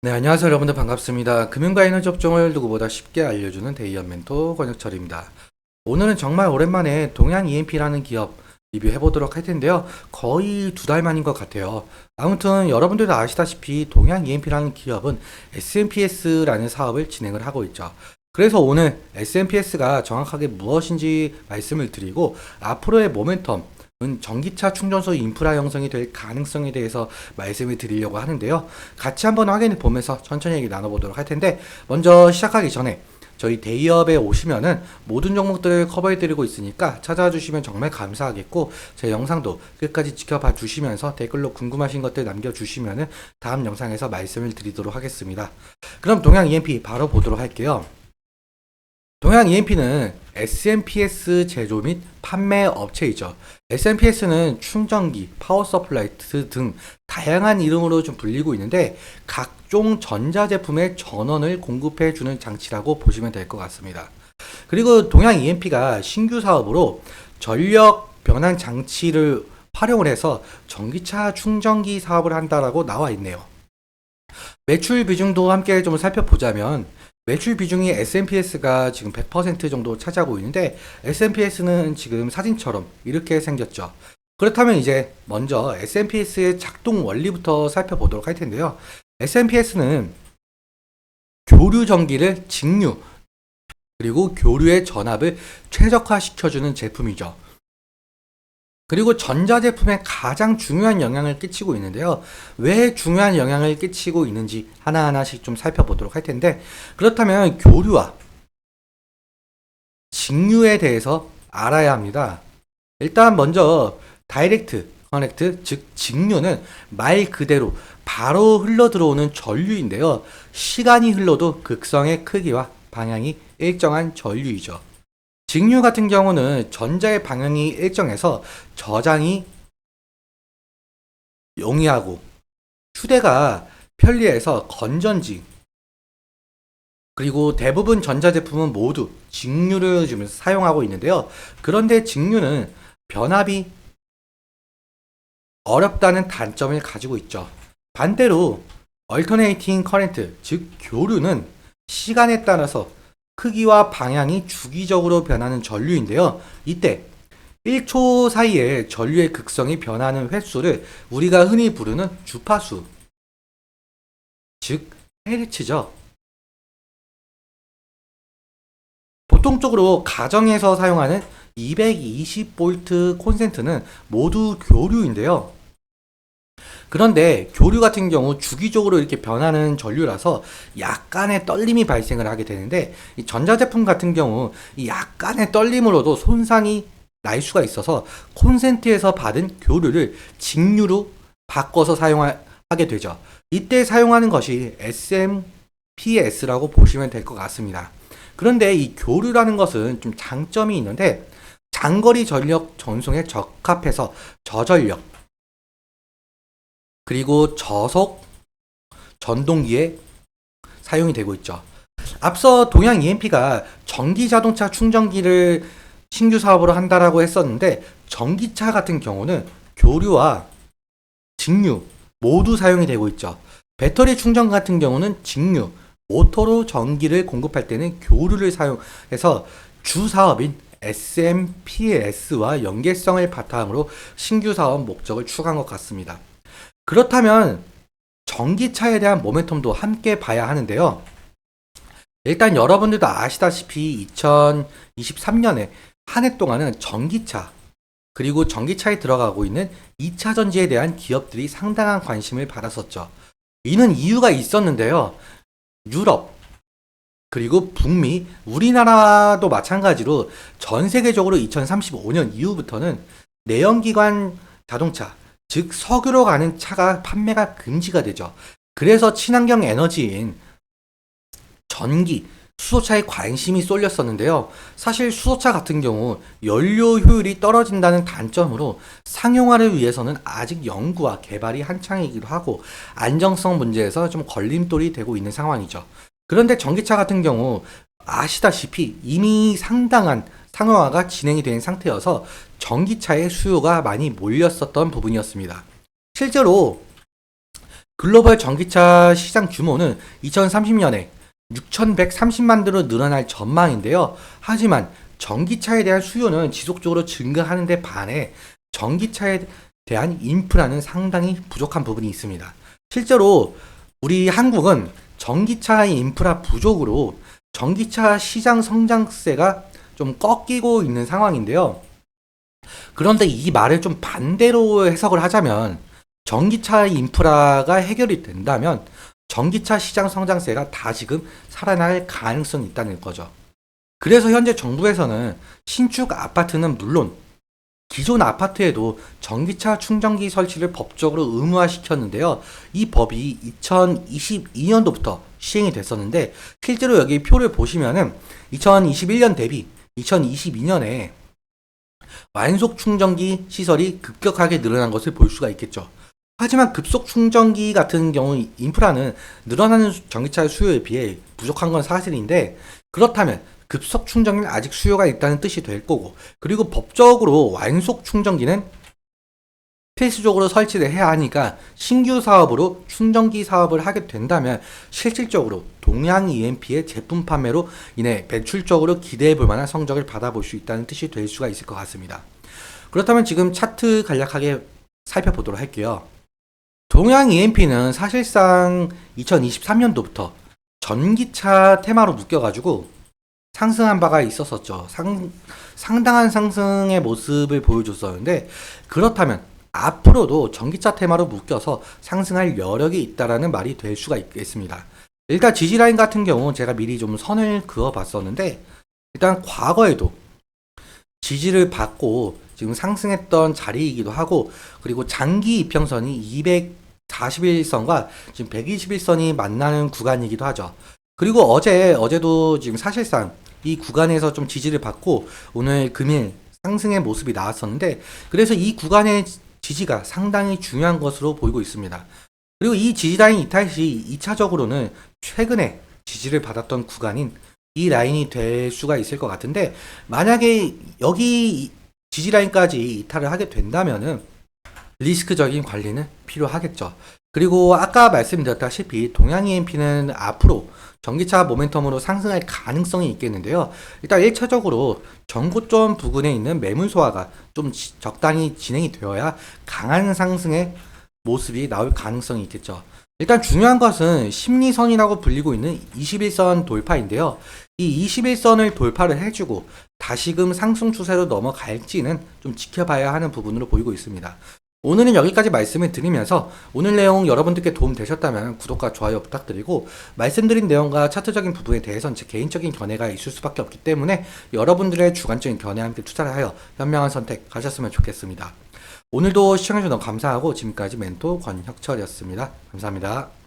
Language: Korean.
네, 안녕하세요. 여러분들 반갑습니다. 금융과 에너지 업종을 누구보다 쉽게 알려주는 데이언 멘토 권혁철입니다. 오늘은 정말 오랜만에 동양 EMP라는 기업 리뷰해 보도록 할 텐데요. 거의 2달 만인 것 같아요. 아무튼 여러분들도 아시다시피 동양 EMP라는 기업은 SMPS라는 사업을 진행을 하고 있죠. 그래서 오늘 SMPS가 정확하게 무엇인지 말씀을 드리고 앞으로의 모멘텀 전기차 충전소 인프라 형성이 될 가능성에 대해서 말씀을 드리려고 하는데요. 같이 한번 확인해 보면서 천천히 얘기 나눠보도록 할 텐데, 먼저 시작하기 전에 저희 데이업에 오시면은 모든 종목들을 커버해 드리고 있으니까 찾아와 주시면 정말 감사하겠고, 제 영상도 끝까지 지켜봐 주시면서 댓글로 궁금하신 것들 남겨주시면은 다음 영상에서 말씀을 드리도록 하겠습니다. 그럼 동양 EMP 바로 보도록 할게요. 동양 EMP는 SMPS 제조 및 판매 업체이죠. SMPS는 충전기, 파워 서플라이 등 다양한 이름으로 좀 불리고 있는데 각종 전자제품의 전원을 공급해주는 장치라고 보시면 될 것 같습니다. 그리고 동양 EMP가 신규 사업으로 전력 변환 장치를 활용을 해서 전기차 충전기 사업을 한다라고 나와 있네요. 매출 비중도 함께 좀 살펴보자면 매출 비중이 SMPS가 지금 100% 정도 차지하고 있는데 SMPS는 지금 사진처럼 이렇게 생겼죠. 그렇다면 이제 먼저 SMPS의 작동 원리부터 살펴보도록 할 텐데요. SMPS는 교류 전기를 직류 그리고 교류의 전압을 최적화시켜주는 제품이죠. 그리고 전자제품에 가장 중요한 영향을 끼치고 있는데요. 왜 중요한 영향을 끼치고 있는지 하나하나씩 좀 살펴보도록 할 텐데, 그렇다면 교류와 직류에 대해서 알아야 합니다. 일단 먼저 다이렉트 커넥트, 즉 직류는 말 그대로 바로 흘러 들어오는 전류인데요. 시간이 흘러도 극성의 크기와 방향이 일정한 전류이죠. 직류 같은 경우는 전자의 방향이 일정해서 저장이 용이하고 휴대가 편리해서 건전지 그리고 대부분 전자제품은 모두 직류를 지금 사용하고 있는데요. 그런데 직류는 변압이 어렵다는 단점을 가지고 있죠. 반대로 얼터네이팅 커런트, 즉 교류는 시간에 따라서 크기와 방향이 주기적으로 변하는 전류인데요. 이때 1초 사이에 전류의 극성이 변하는 횟수를 우리가 흔히 부르는 주파수, 즉 헤르츠죠. 보통적으로 가정에서 사용하는 220V 콘센트는 모두 교류인데요. 그런데 교류 같은 경우 주기적으로 이렇게 변하는 전류라서 약간의 떨림이 발생을 하게 되는데, 이 전자제품 같은 경우 이 약간의 떨림으로도 손상이 날 수가 있어서 콘센트에서 받은 교류를 직류로 바꿔서 사용하게 되죠. 이때 사용하는 것이 SMPS라고 보시면 될 것 같습니다. 그런데 이 교류라는 것은 좀 장점이 있는데, 장거리 전력 전송에 적합해서 저전력 그리고 저속 전동기에 사용이 되고 있죠. 앞서 동양 EMP가 전기 자동차 충전기를 신규 사업으로 한다라고 했었는데, 전기차 같은 경우는 교류와 직류 모두 사용이 되고 있죠. 배터리 충전 같은 경우는 직류, 모터로 전기를 공급할 때는 교류를 사용해서 주 사업인 SMPS와 연계성을 바탕으로 신규 사업 목적을 추구한 것 같습니다. 그렇다면 전기차에 대한 모멘텀도 함께 봐야 하는데요. 일단 여러분들도 아시다시피 2023년에 한 해 동안은 전기차 그리고 전기차에 들어가고 있는 2차 전지에 대한 기업들이 상당한 관심을 받았었죠. 이는 이유가 있었는데요. 유럽 그리고 북미, 우리나라도 마찬가지로 전 세계적으로 2035년 이후부터는 내연기관 자동차, 즉 석유로 가는 차가 판매가 금지가 되죠. 그래서 친환경 에너지인 전기, 수소차에 관심이 쏠렸었는데요. 사실 수소차 같은 경우 연료 효율이 떨어진다는 단점으로 상용화를 위해서는 아직 연구와 개발이 한창이기도 하고 안정성 문제에서 좀 걸림돌이 되고 있는 상황이죠. 그런데 전기차 같은 경우 아시다시피 이미 상당한 상용화가 진행이 된 상태여서 전기차의 수요가 많이 몰렸었던 부분이었습니다. 실제로 글로벌 전기차 시장 규모는 2030년에 6,130만 대로 늘어날 전망인데요. 하지만 전기차에 대한 수요는 지속적으로 증가하는 데 반해 전기차에 대한 인프라는 상당히 부족한 부분이 있습니다. 실제로 우리 한국은 전기차 인프라 부족으로 전기차 시장 성장세가 좀 꺾이고 있는 상황인데요. 그런데 이 말을 좀 반대로 해석을 하자면 전기차 인프라가 해결이 된다면 전기차 시장 성장세가 다시금 살아날 가능성이 있다는 거죠. 그래서 현재 정부에서는 신축 아파트는 물론 기존 아파트에도 전기차 충전기 설치를 법적으로 의무화시켰는데요. 이 법이 2022년도부터 시행이 됐었는데 실제로 여기 표를 보시면은 2021년 대비 2022년에 완속 충전기 시설이 급격하게 늘어난 것을 볼 수가 있겠죠. 하지만 급속 충전기 같은 경우 인프라는 늘어나는 전기차 수요에 비해 부족한 건 사실인데 그렇다면 급속 충전기는 아직 수요가 있다는 뜻이 될 거고 그리고 법적으로 완속 충전기는 필수적으로 설치를 해야 하니까 신규 사업으로 충전기 사업을 하게 된다면 실질적으로 동양 EMP의 제품 판매로 인해 매출적으로 기대해 볼 만한 성적을 받아볼 수 있다는 뜻이 될 수가 있을 것 같습니다. 그렇다면 지금 차트 간략하게 살펴보도록 할게요. 동양 EMP는 사실상 2023년도부터 전기차 테마로 묶여가지고 상승한 바가 있었었죠. 상당한 상승의 모습을 보여줬었는데 그렇다면 앞으로도 전기차 테마로 묶여서 상승할 여력이 있다라는 말이 될 수가 있겠습니다. 일단 지지라인 같은 경우 제가 미리 좀 선을 그어 봤었는데 일단 과거에도 지지를 받고 지금 상승했던 자리이기도 하고 그리고 장기 이평선이 241선과 지금 121선이 만나는 구간이기도 하죠. 그리고 어제도 지금 사실상 이 구간에서 좀 지지를 받고 오늘 금일 상승의 모습이 나왔었는데 그래서 이 구간의 지지가 상당히 중요한 것으로 보이고 있습니다. 그리고 이 지지라인 이탈 시 2차적으로는 최근에 지지를 받았던 구간인 이 라인이 될 수가 있을 것 같은데 만약에 여기 지지라인까지 이탈을 하게 된다면은 리스크적인 관리는 필요하겠죠. 그리고 아까 말씀드렸다시피 동양 EMP는 앞으로 전기차 모멘텀으로 상승할 가능성이 있겠는데요. 일단 1차적으로 전고점 부근에 있는 매물 소화가 좀 적당히 진행이 되어야 강한 상승의 모습이 나올 가능성이 있겠죠. 일단 중요한 것은 심리선이라고 불리고 있는 21선 돌파인데요. 이 21선을 돌파를 해주고 다시금 상승 추세로 넘어갈지는 좀 지켜봐야 하는 부분으로 보이고 있습니다. 오늘은 여기까지 말씀을 드리면서 오늘 내용 여러분들께 도움 되셨다면 구독과 좋아요 부탁드리고 말씀드린 내용과 차트적인 부분에 대해서는 제 개인적인 견해가 있을 수밖에 없기 때문에 여러분들의 주관적인 견해와 함께 투자를 하여 현명한 선택 하셨으면 좋겠습니다. 오늘도 시청해주셔서 너무 감사하고 지금까지 멘토 권혁철이었습니다. 감사합니다.